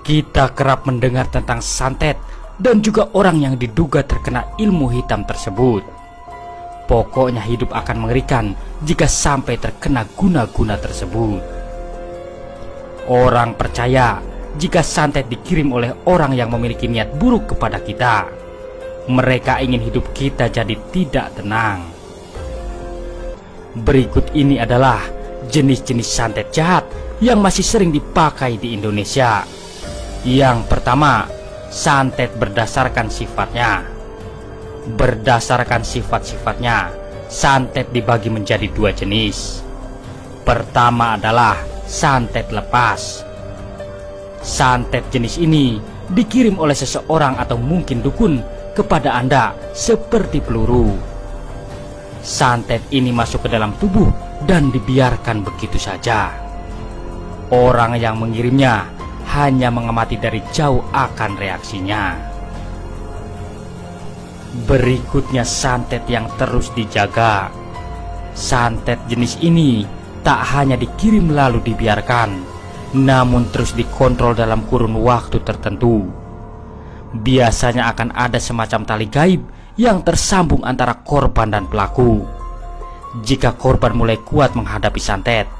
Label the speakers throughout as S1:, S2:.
S1: Kita kerap mendengar tentang santet dan juga orang yang diduga terkena ilmu hitam tersebut. Pokoknya hidup akan mengerikan jika sampai terkena guna-guna tersebut. Orang percaya jika santet dikirim oleh orang yang memiliki niat buruk kepada kita. Mereka ingin hidup kita jadi tidak tenang. Berikut ini adalah jenis-jenis santet jahat yang masih sering dipakai di Indonesia. Yang pertama, santet berdasarkan sifatnya. Berdasarkan sifat-sifatnya, santet dibagi menjadi dua jenis. Pertama adalah santet lepas. Santet jenis ini dikirim oleh seseorang atau mungkin dukun kepada Anda seperti peluru. Santet ini masuk ke dalam tubuh dan dibiarkan begitu saja. Orang yang mengirimnya hanya mengamati dari jauh akan reaksinya. Berikutnya santet yang terus dijaga. Santet jenis ini tak hanya dikirim lalu dibiarkan, namun terus dikontrol dalam kurun waktu tertentu. Biasanya akan ada semacam tali gaib yang tersambung antara korban dan pelaku. Jika korban mulai kuat menghadapi santet,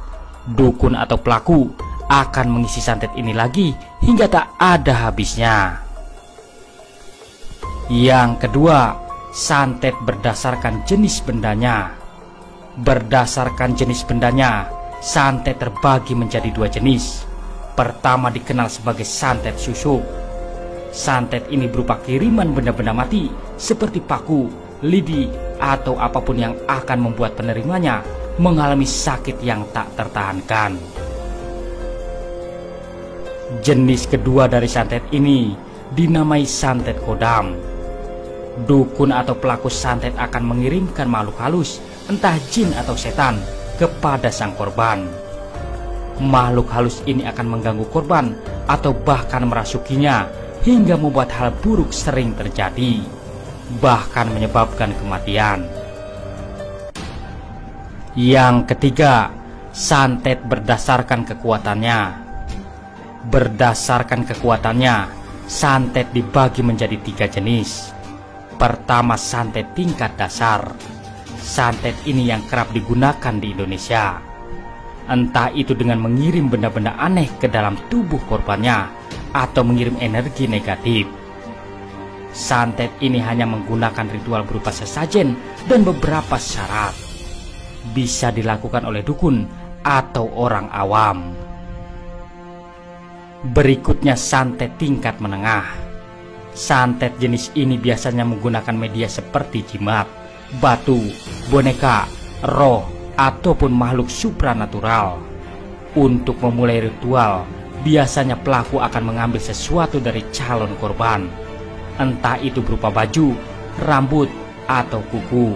S1: dukun atau pelaku akan mengisi santet ini lagi hingga tak ada habisnya. Yang kedua, santet berdasarkan jenis bendanya. Berdasarkan jenis bendanya, santet terbagi menjadi dua jenis. Pertama dikenal sebagai santet susuk. Santet ini berupa kiriman benda-benda mati seperti paku, lidi, atau apapun yang akan membuat penerimanya mengalami sakit yang tak tertahankan. Jenis kedua dari santet ini dinamai santet kodam. Dukun atau pelaku santet akan mengirimkan makhluk halus, entah jin atau setan, kepada sang korban. Makhluk halus ini akan mengganggu korban atau bahkan merasukinya hingga membuat hal buruk sering terjadi, bahkan menyebabkan kematian. Yang ketiga, santet berdasarkan kekuatannya. Berdasarkan kekuatannya, santet dibagi menjadi tiga jenis. Pertama, santet tingkat dasar. Santet ini yang kerap digunakan di Indonesia. Entah itu dengan mengirim benda-benda aneh ke dalam tubuh korbannya atau mengirim energi negatif. Santet ini hanya menggunakan ritual berupa sesajen dan beberapa syarat. Bisa dilakukan oleh dukun atau orang awam. Berikutnya santet tingkat menengah. Santet jenis ini biasanya menggunakan media seperti jimat, batu, boneka, roh, ataupun makhluk supranatural. Untuk memulai ritual, biasanya pelaku akan mengambil sesuatu dari calon korban, entah itu berupa baju, rambut, atau kuku.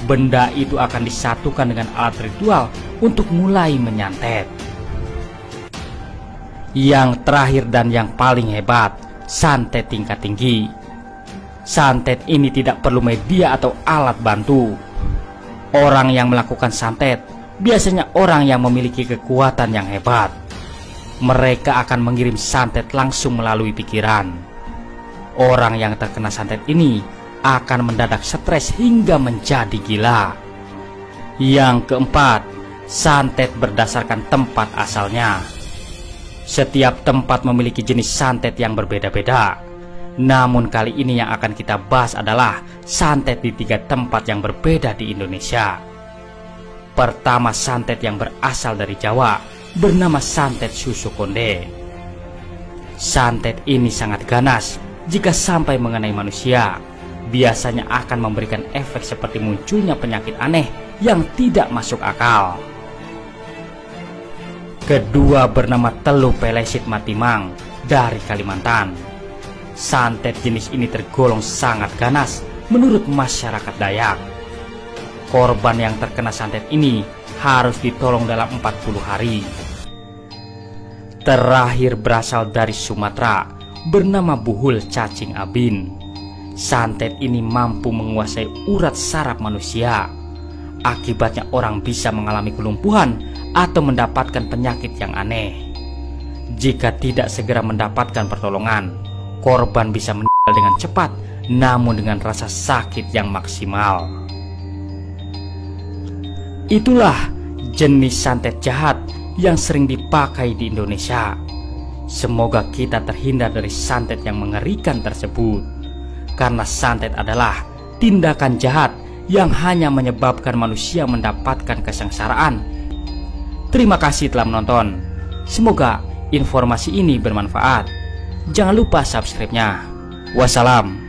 S1: Benda itu akan disatukan dengan alat ritual untuk mulai menyantet. Yang terakhir dan yang paling hebat, santet tingkat tinggi. Santet ini tidak perlu media atau alat bantu. Orang yang melakukan santet biasanya orang yang memiliki kekuatan yang hebat. Mereka akan mengirim santet langsung melalui pikiran. Orang yang terkena santet ini akan mendadak stres hingga menjadi gila. Yang keempat, santet berdasarkan tempat asalnya. Setiap tempat memiliki jenis santet yang berbeda-beda. Namun kali ini yang akan kita bahas adalah santet di tiga tempat yang berbeda di Indonesia. Pertama, santet yang berasal dari Jawa, bernama santet susuk konde. Santet ini sangat ganas jika sampai mengenai manusia. Biasanya akan memberikan efek seperti munculnya penyakit aneh yang tidak masuk akal. Kedua bernama teluh pelesit matimang dari Kalimantan. Santet jenis ini tergolong sangat ganas menurut masyarakat Dayak. Korban yang terkena santet ini harus ditolong dalam 40 hari. Terakhir berasal dari Sumatera, bernama buhul cacing abin. Santet ini mampu menguasai urat saraf manusia. Akibatnya orang bisa mengalami kelumpuhan atau mendapatkan penyakit yang aneh. Jika tidak segera mendapatkan pertolongan, korban bisa meninggal dengan cepat, namun dengan rasa sakit yang maksimal. Itulah jenis santet jahat yang sering dipakai di Indonesia. Semoga kita terhindar dari santet yang mengerikan tersebut, karena santet adalah tindakan jahat yang hanya menyebabkan manusia mendapatkan kesengsaraan. Terima kasih telah menonton. Semoga informasi ini bermanfaat. Jangan lupa subscribe-nya. Wassalam.